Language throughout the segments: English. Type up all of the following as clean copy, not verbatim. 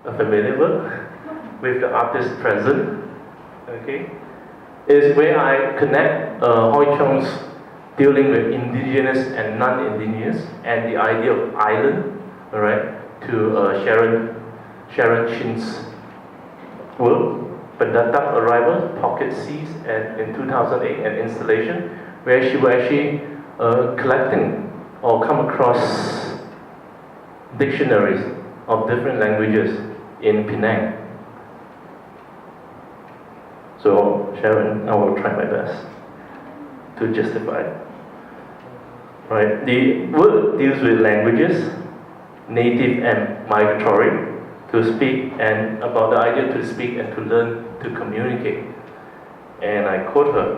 a familiar work with the artist present. Okay, is where I connect Hoi Chong's dealing with indigenous and non-indigenous and the idea of island, all right, to Sharon Chin's work, Pendatang Arrival, Pocket Seas, and in 2008 an installation where she was actually collecting or come across dictionaries of different languages in Penang. So Sharon, I will try my best to justify it. Right. The work deals with languages, native and migratory, to speak and about the idea to speak and to learn to communicate. And I quote her,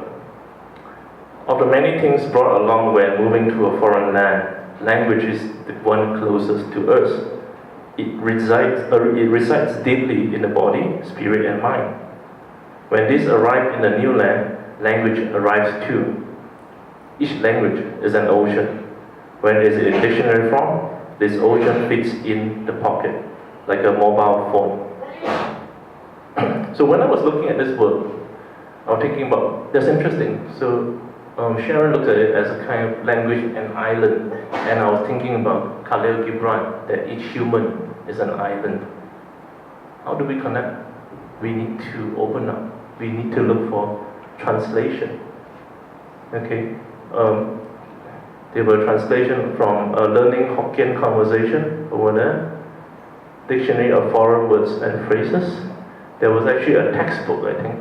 "Of the many things brought along when moving to a foreign land, language is the one closest to us. It resides deeply in the body, spirit and mind. When this arrives in a new land, language arrives too. Each language is an ocean. When it is in dictionary form, this ocean fits in the pocket, like a mobile phone." So when I was looking at this work, I was thinking about, that's interesting. So Sharon looked at it as a kind of language and island, and I was thinking about Khalil Gibran, that each human is an island. How do we connect? We need to open up. We need to look for translation. Okay, there were translation from Learning Hokkien Conversation over there, Dictionary of Foreign Words and Phrases. There was actually a textbook, I think,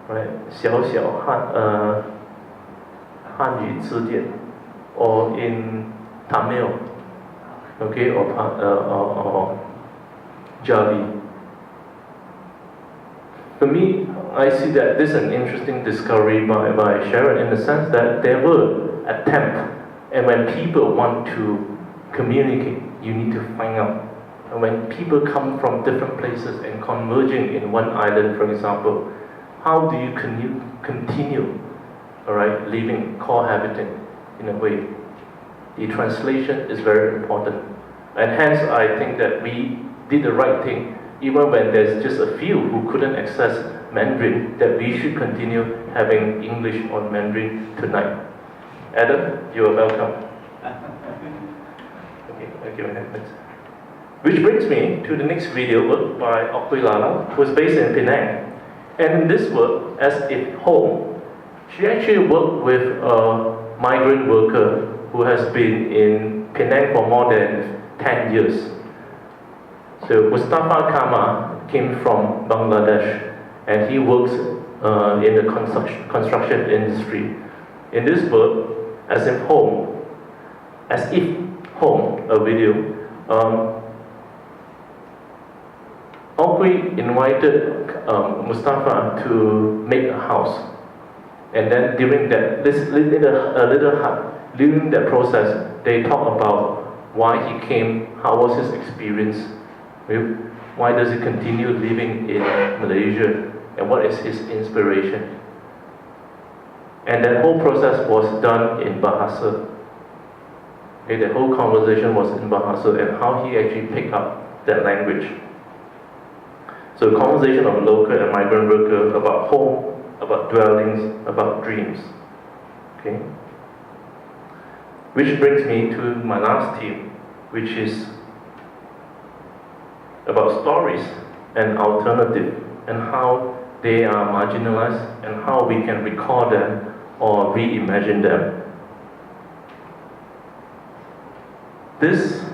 right? 小小汉语字典, or in Tamil, okay, or Jali. For me, I see that this is an interesting discovery by Sharon in the sense that there were attempts, and when people want to communicate, you need to find out. And when people come from different places and converging in one island, for example, how do you continue, all right, living, cohabiting in a way? The translation is very important, and hence I think that we did the right thing. Even when there's just a few who couldn't access Mandarin, that we should continue having English or Mandarin tonight. Adam, you are welcome. Okay, thank you very much. Which brings me to the next video work by Okui Lala, who is based in Penang. And in this work, as if home, she actually worked with a migrant worker who has been in Penang for more than 10 years. So Mustafa Kama came from Bangladesh, and he works in the construction industry. In this book, as if home, a video, Okui invited Mustafa to make a house, and then during that, a little hut. During that process, they talk about why he came, how was his experience. Why does he continue living in Malaysia, and what is his inspiration? And that whole process was done in Bahasa. Okay, the whole conversation was in Bahasa, and how he actually picked up that language. So conversation of local and migrant worker about home, about dwellings, about dreams. Okay? Which brings me to my last theme, which is about stories and alternative, and how they are marginalized, and how we can recall them or reimagine them. This,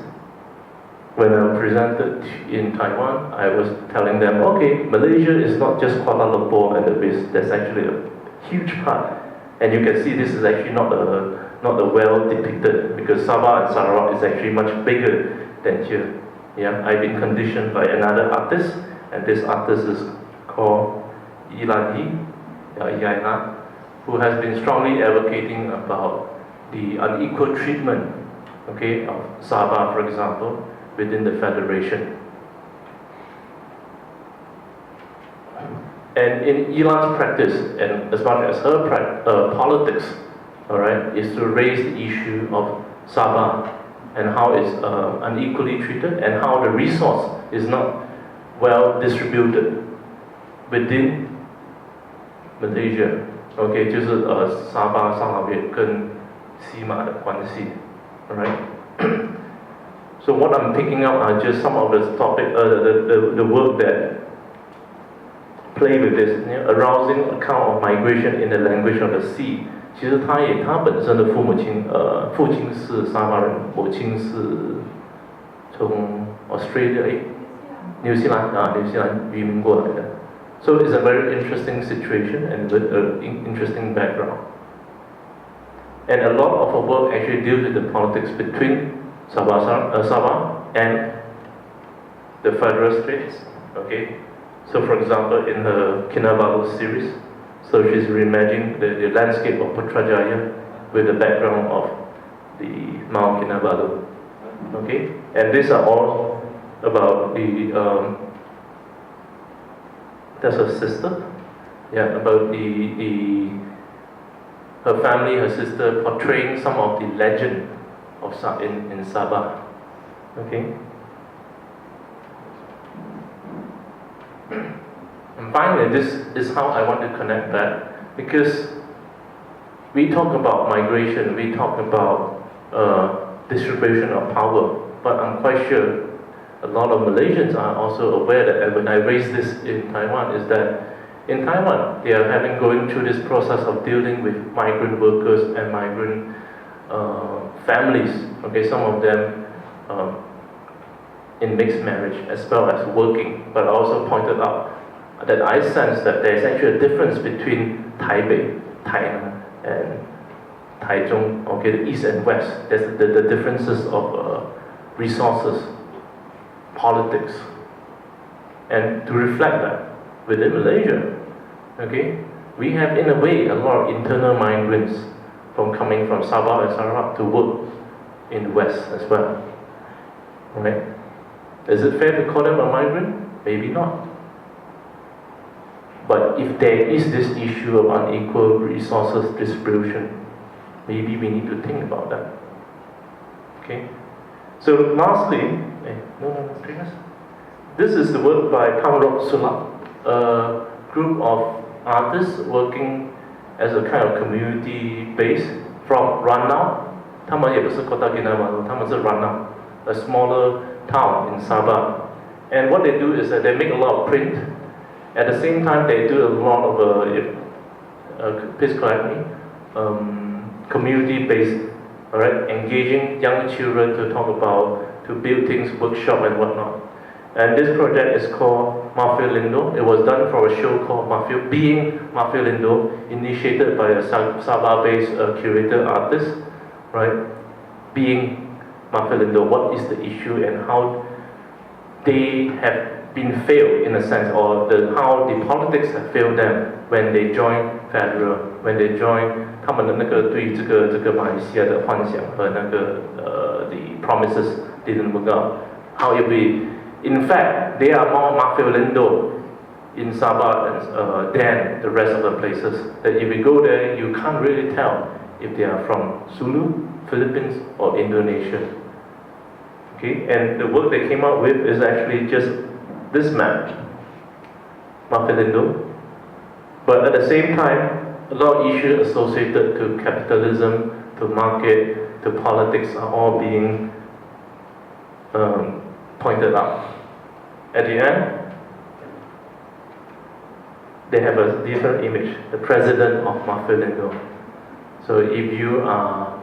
when I presented in Taiwan, I was telling them, okay, Malaysia is not just Kuala Lumpur and the West, there's actually a huge part. And you can see this is actually not well depicted, because Sabah and Sarawak is actually much bigger than here. Yeah, I've been conditioned by another artist, and this artist is called Ilahi, who has been strongly advocating about the unequal treatment, okay, of Sabah, for example, within the Federation. And in Ilan's practice, and as much as her politics, all right, is to raise the issue of Sabah and how it's unequally treated, and how the resource is not well distributed within Malaysia. OK， 就是沙巴、上老越跟西马的关系 ，alright. So what I'm picking up are just some of the topic, the work that play with this, arousing account of migration in the language of the sea. 其实他本身的父亲是沙巴人，母亲是从 Australia、纽西兰移民过来的。So it's a very interesting situation and with an interesting background. And a lot of our work actually deals with the politics between Sabah and the Federal States. Okay, so for example, in the Kinabalu series, so she's reimagining the landscape of Putrajaya with the background of the Mount Kinabalu. Okay, and these are all about the that's her sister. Yeah, about her family, her sister portraying some of the legend of in Sabah. Okay. And finally, this is how I want to connect that, because we talk about migration, we talk about distribution of power, but I'm quite sure a lot of Malaysians are also aware that, and when I raise this in Taiwan, is that in Taiwan they are going through this process of dealing with migrant workers and migrant families. Okay, some of them in mixed marriage as well as working, but I also pointed out that I sense that there is actually a difference between Taipei, Tainan, and Taichung, okay, the east and west. There's the differences of resources, politics, and to reflect that within Malaysia, okay, we have in a way a lot of internal migrants coming from Sabah and Sarawak to work in the west as well, right? Is it fair to call them a migrant? Maybe not. But if there is this issue of unequal resources distribution, maybe we need to think about that. Okay. So lastly, previous. This is the work by Kamrok Sulak, a group of artists working as a kind of community base from Ranau. 他们也不是 Kota Kinabalu, 他们是 Ranau, a smaller town in Sabah. And what they do is that they make a lot of print. At the same time, they do a lot of, please correct me, community-based, all right, engaging young children to talk about, to build things, workshop and whatnot. And this project is called Mafia Lindo. It was done for a show called Being Mafia Lindo, initiated by a Sabah-based curator artist, right? Being Mafia Lindo, what is the issue and how they have been failed in a sense, or how the politics have failed them when they join federal, when they join 他们的那个对这个马来西亚的幻想和那个the promises didn't work out. How if we, in fact, they are more Mafiolindo in Sabah than the rest of the places. That if we go there, you can't really tell if they are from Sulu, Philippines, or Indonesia. Okay, and the work they came up with is actually just this map, Mafiolindo, but at the same time, a lot of issues associated to capitalism, to market, to politics are all being pointed out. At the end, they have a different image, the president of Mafiolindo. So if you are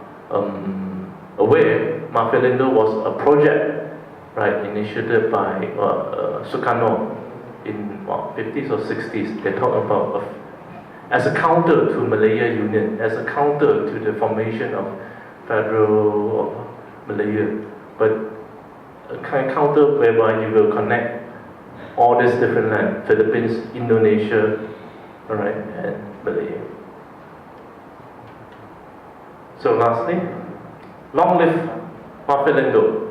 aware, Mafiolindo was a project, right, initiated by Sukarno in 50s or 60s. They talk about as a counter to Malaya Union, as a counter to the formation of federal Malaya, but a kind of counter whereby you will connect all these different lands, Philippines, Indonesia, all right, and Malaya. So lastly, long live Mafiolindo.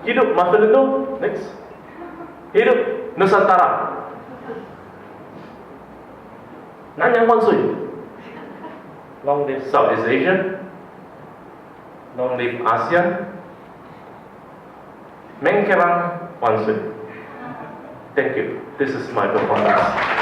Hidup Mafiolindo, next. Hidup Nusantara. Nanyang Wansui. Long live Southeast Asia. Long live ASEAN. Mengkelang Wansui. Thank you. This is my performance.